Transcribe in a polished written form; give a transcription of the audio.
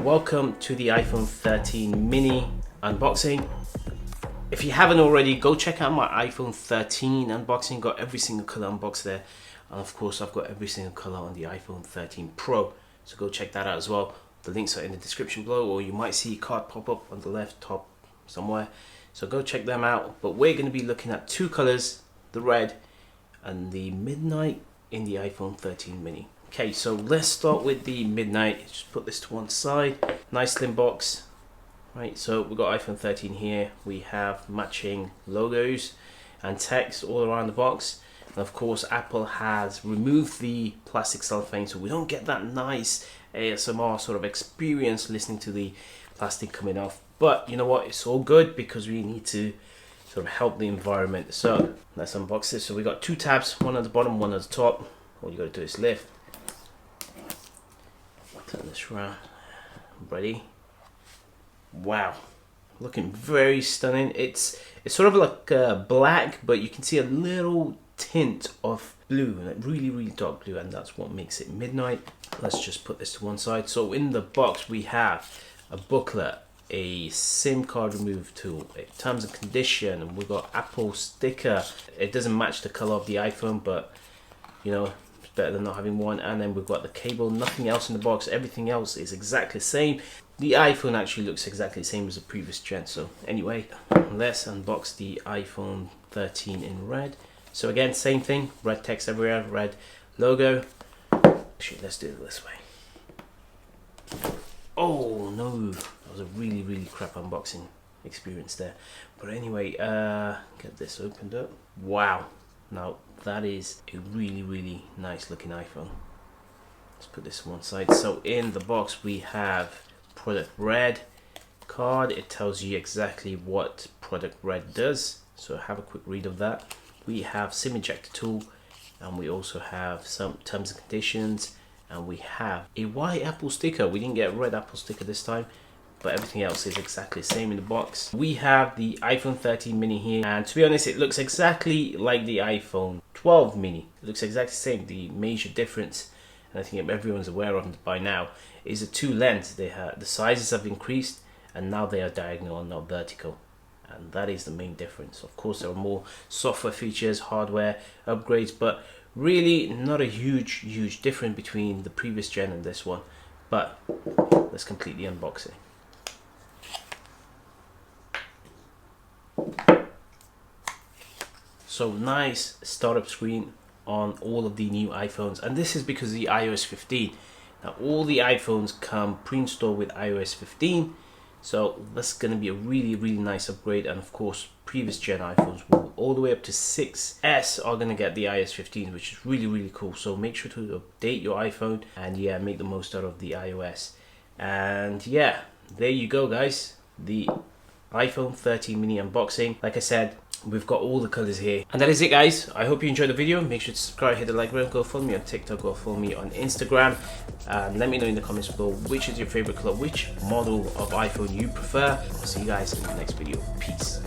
welcome to the iPhone 13 mini unboxing. If you haven't already, go check out my iPhone 13 unboxing. Got every single color unboxed there, and of course I've got every single color on the iPhone 13 Pro, so go check that out as well. The links are in the description below, or you might see a card pop up on the left top somewhere, so go check them out. But we're going to be looking at two colors, the red and the midnight in the iPhone 13 mini. Okay, so let's start with the midnight. Just put this to one side. Nice slim box. Right, so we've got iPhone 13 here. We have matching logos and text all around the box. And of course, Apple has removed the plastic cellophane, so we don't get that nice ASMR sort of experience listening to the plastic coming off. But you know what? It's all good because we need to sort of help the environment. So let's unbox this. So we got two tabs, one at the bottom, one at the top. All you got to do is lift. Turn this around. Ready? Wow, looking very stunning. It's sort of like black, but you can see a little tint of blue, like really dark blue, and that's what makes it midnight. Let's just put this to one side. So in the box we have a booklet, a SIM card remove tool, a terms and condition, and we've got Apple sticker. It doesn't match the color of the iPhone, but you know, it's better than not having one. And then we've got the cable. Nothing else in the box. Everything else is exactly the same. The iPhone actually looks exactly the same as the previous gen. So anyway, let's unbox the iPhone 13 in red. So again, same thing, red text everywhere, red logo. Actually, let's do it this way. Oh no, that was a really crap unboxing experience there. But anyway, get this opened up. Wow, now that is a really nice looking iPhone. Let's put this on one side. So in the box we have product red card. It tells you exactly what product red does, so have a quick read of that. We have SIM ejector tool, and we also have some terms and conditions, and we have a white Apple sticker. We didn't get a red Apple sticker this time, but everything else is exactly the same in the box. We have the iPhone 13 mini here, and to be honest, it looks exactly like the iPhone 12 mini. It looks exactly the same. The major difference, and I think everyone's aware of it by now, is the two lens. They have, the sizes have increased, and now they are diagonal and not vertical, and that is the main difference. Of course, there are more software features, hardware upgrades, but really not a huge difference between the previous gen and this one. But let's completely unbox it. So nice startup screen on all of the new iPhones, and this is because of the iOS 15. Now all the iPhones come pre-installed with iOS 15, so that's going to be a really nice upgrade. And of course, previous gen iPhones will all the way up to 6S are going to get the iOS 15, which is really cool. So make sure to update your iPhone, and yeah, make the most out of the iOS. And yeah, there you go guys, the iPhone 13 mini unboxing. Like I said, we've got all the colors here, and that is it guys. I hope you enjoyed the video. Make sure to subscribe, hit the like button, go follow me on TikTok, go follow me on Instagram, and let me know in the comments below which is your favorite color, which model of iPhone you prefer. I'll see you guys in the next video. Peace.